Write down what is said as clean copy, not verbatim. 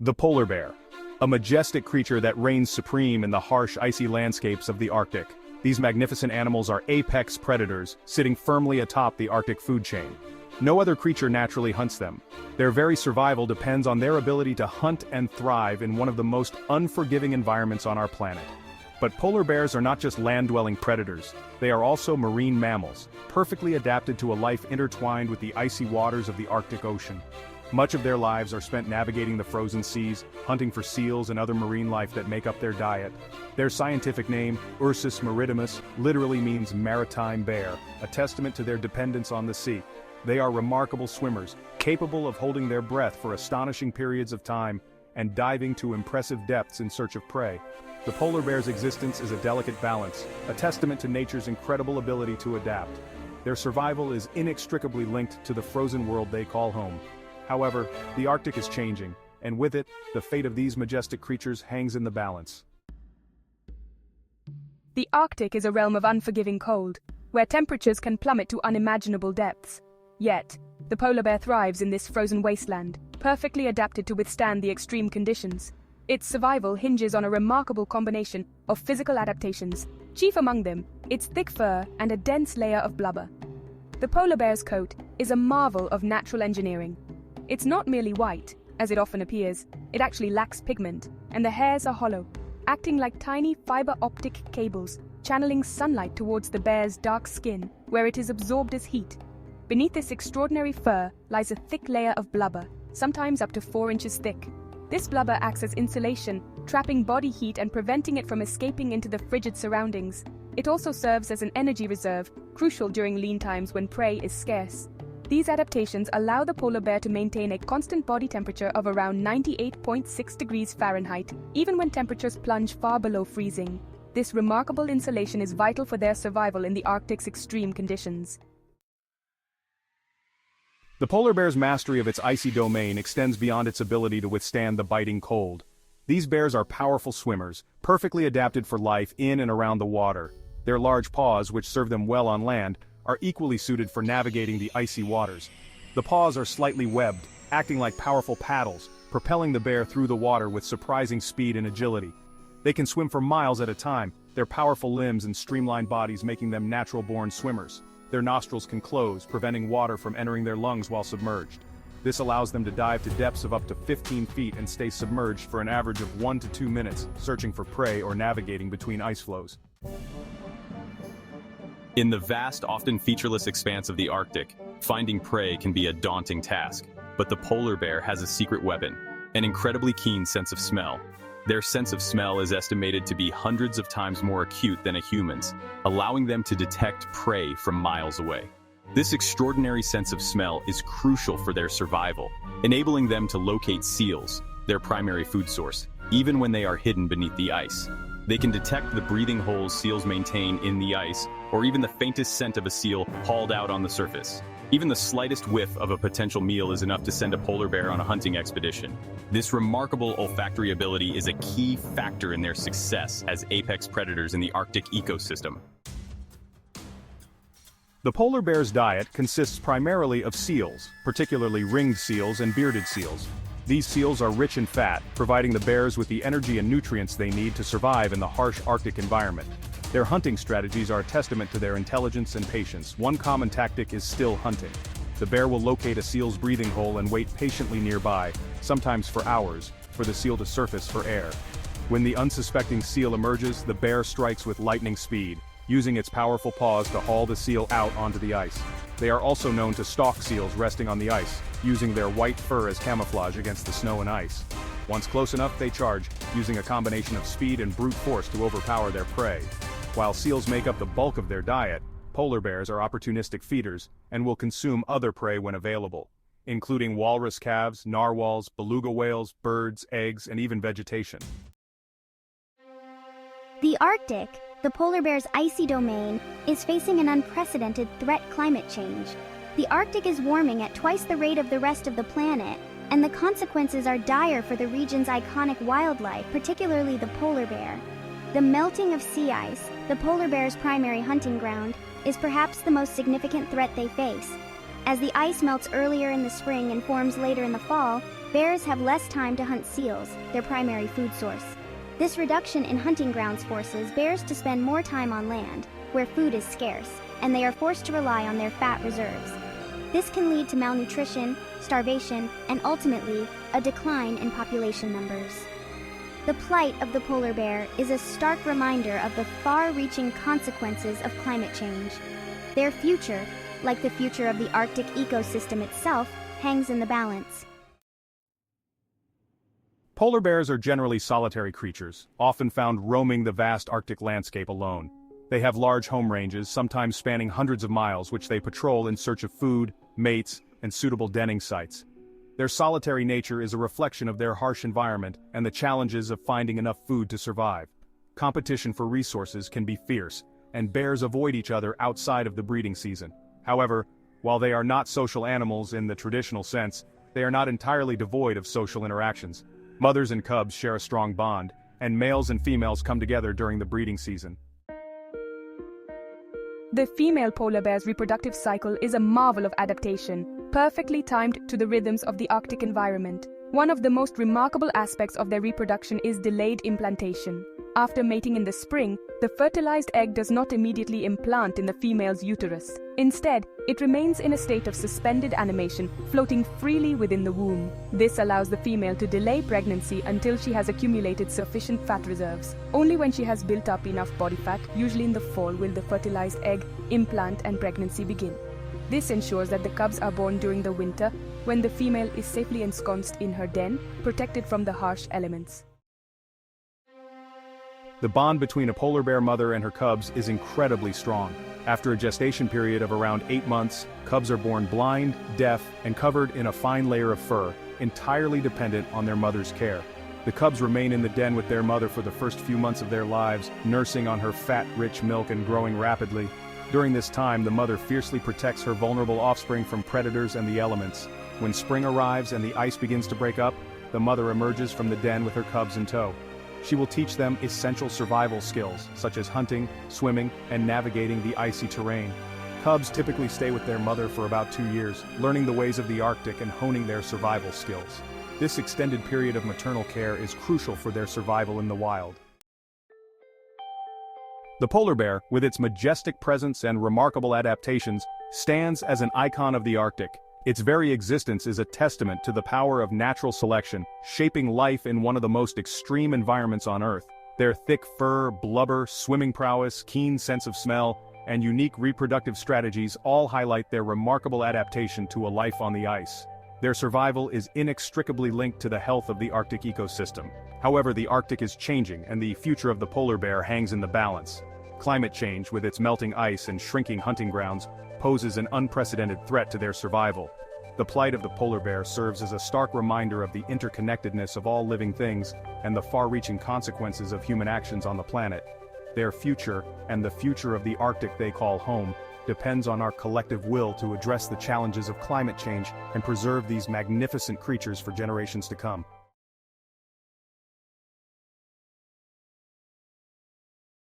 The polar bear, a majestic creature that reigns supreme in the harsh icy landscapes of the Arctic. These magnificent animals are apex predators, sitting firmly atop the Arctic food chain. No other creature naturally hunts them. Their very survival depends on their ability to hunt and thrive in one of the most unforgiving environments on our planet. But polar bears are not just land-dwelling predators, they are also marine mammals, perfectly adapted to a life intertwined with the icy waters of the Arctic Ocean. Much of their lives are spent navigating the frozen seas, hunting for seals and other marine life that make up their diet. Their scientific name, Ursus maritimus, literally means maritime bear, a testament to their dependence on the sea. They are remarkable swimmers, capable of holding their breath for astonishing periods of time, and diving to impressive depths in search of prey. The polar bear's existence is a delicate balance, a testament to nature's incredible ability to adapt. Their survival is inextricably linked to the frozen world they call home. However, the Arctic is changing, and with it, the fate of these majestic creatures hangs in the balance. The Arctic is a realm of unforgiving cold, where temperatures can plummet to unimaginable depths. Yet, the polar bear thrives in this frozen wasteland, perfectly adapted to withstand the extreme conditions. Its survival hinges on a remarkable combination of physical adaptations, chief among them, its thick fur and a dense layer of blubber. The polar bear's coat is a marvel of natural engineering. It's not merely white, as it often appears, it actually lacks pigment, and the hairs are hollow, acting like tiny fiber optic cables, channeling sunlight towards the bear's dark skin, where it is absorbed as heat. Beneath this extraordinary fur lies a thick layer of blubber, sometimes up to 4 inches thick. This blubber acts as insulation, trapping body heat and preventing it from escaping into the frigid surroundings. It also serves as an energy reserve, crucial during lean times when prey is scarce. These adaptations allow the polar bear to maintain a constant body temperature of around 98.6 degrees Fahrenheit, even when temperatures plunge far below freezing. This remarkable insulation is vital for their survival in the Arctic's extreme conditions. The polar bear's mastery of its icy domain extends beyond its ability to withstand the biting cold. These bears are powerful swimmers, perfectly adapted for life in and around the water. Their large paws, which serve them well on land, are equally suited for navigating the icy waters. The paws are slightly webbed, acting like powerful paddles, propelling the bear through the water with surprising speed and agility. They can swim for miles at a time, their powerful limbs and streamlined bodies making them natural-born swimmers. Their nostrils can close, preventing water from entering their lungs while submerged. This allows them to dive to depths of up to 15 feet and stay submerged for an average of 1 to 2 minutes, searching for prey or navigating between ice floes. In the vast, often featureless expanse of the Arctic, finding prey can be a daunting task, but the polar bear has a secret weapon, an incredibly keen sense of smell. Their sense of smell is estimated to be hundreds of times more acute than a human's, allowing them to detect prey from miles away. This extraordinary sense of smell is crucial for their survival, enabling them to locate seals, their primary food source, even when they are hidden beneath the ice. They can detect the breathing holes seals maintain in the ice, or even the faintest scent of a seal hauled out on the surface. Even the slightest whiff of a potential meal is enough to send a polar bear on a hunting expedition. This remarkable olfactory ability is a key factor in their success as apex predators in the Arctic ecosystem. The polar bear's diet consists primarily of seals, particularly ringed seals and bearded seals. These seals are rich in fat, providing the bears with the energy and nutrients they need to survive in the harsh Arctic environment. Their hunting strategies are a testament to their intelligence and patience. One common tactic is still hunting. The bear will locate a seal's breathing hole and wait patiently nearby, sometimes for hours, for the seal to surface for air. When the unsuspecting seal emerges, the bear strikes with lightning speed, using its powerful paws to haul the seal out onto the ice. They are also known to stalk seals resting on the ice, using their white fur as camouflage against the snow and ice. Once close enough, they charge, using a combination of speed and brute force to overpower their prey. While seals make up the bulk of their diet, polar bears are opportunistic feeders and will consume other prey when available, including walrus calves, narwhals, beluga whales, birds, eggs, and even vegetation. The Arctic, the polar bear's icy domain, is facing an unprecedented threat: climate change. The Arctic is warming at twice the rate of the rest of the planet, and the consequences are dire for the region's iconic wildlife, particularly the polar bear. The melting of sea ice, the polar bear's primary hunting ground, is perhaps the most significant threat they face. As the ice melts earlier in the spring and forms later in the fall, Bears have less time to hunt seals, their primary food source. This reduction in hunting grounds forces bears to spend more time on land, where food is scarce, and they are forced to rely on their fat reserves. This can lead to malnutrition, starvation, and ultimately, a decline in population numbers. The plight of the polar bear is a stark reminder of the far-reaching consequences of climate change. Their future, like the future of the Arctic ecosystem itself, hangs in the balance. Polar bears are generally solitary creatures, often found roaming the vast Arctic landscape alone. They have large home ranges, sometimes spanning hundreds of miles, which they patrol in search of food, mates, and suitable denning sites. Their solitary nature is a reflection of their harsh environment and the challenges of finding enough food to survive. Competition for resources can be fierce, and bears avoid each other outside of the breeding season. However, while they are not social animals in the traditional sense, they are not entirely devoid of social interactions. Mothers and cubs share a strong bond, and males and females come together during the breeding season. The female polar bear's reproductive cycle is a marvel of adaptation, perfectly timed to the rhythms of the Arctic environment. One of the most remarkable aspects of their reproduction is delayed implantation. After mating in the spring, the fertilized egg does not immediately implant in the female's uterus. Instead, it remains in a state of suspended animation, floating freely within the womb. This allows the female to delay pregnancy until she has accumulated sufficient fat reserves. Only when she has built up enough body fat, usually in the fall, will the fertilized egg implant and pregnancy begin. This ensures that the cubs are born during the winter, when the female is safely ensconced in her den, protected from the harsh elements. The bond between a polar bear mother and her cubs is incredibly strong. After a gestation period of around 8 months, cubs are born blind, deaf, and covered in a fine layer of fur, entirely dependent on their mother's care. The cubs remain in the den with their mother for the first few months of their lives, nursing on her fat-rich milk and growing rapidly. During this time, the mother fiercely protects her vulnerable offspring from predators and the elements. When spring arrives and the ice begins to break up, the mother emerges from the den with her cubs in tow. She will teach them essential survival skills, such as hunting, swimming, and navigating the icy terrain. Cubs typically stay with their mother for about 2 years, learning the ways of the Arctic and honing their survival skills. This extended period of maternal care is crucial for their survival in the wild. The polar bear, with its majestic presence and remarkable adaptations, stands as an icon of the Arctic. Its very existence is a testament to the power of natural selection, shaping life in one of the most extreme environments on Earth. Their thick fur, blubber, swimming prowess, keen sense of smell, and unique reproductive strategies all highlight their remarkable adaptation to a life on the ice. Their survival is inextricably linked to the health of the Arctic ecosystem. However, the Arctic is changing, and the future of the polar bear hangs in the balance. Climate change, with its melting ice and shrinking hunting grounds, poses an unprecedented threat to their survival. The plight of the polar bear serves as a stark reminder of the interconnectedness of all living things and the far-reaching consequences of human actions on the planet. Their future, and the future of the Arctic they call home, depends on our collective will to address the challenges of climate change and preserve these magnificent creatures for generations to come.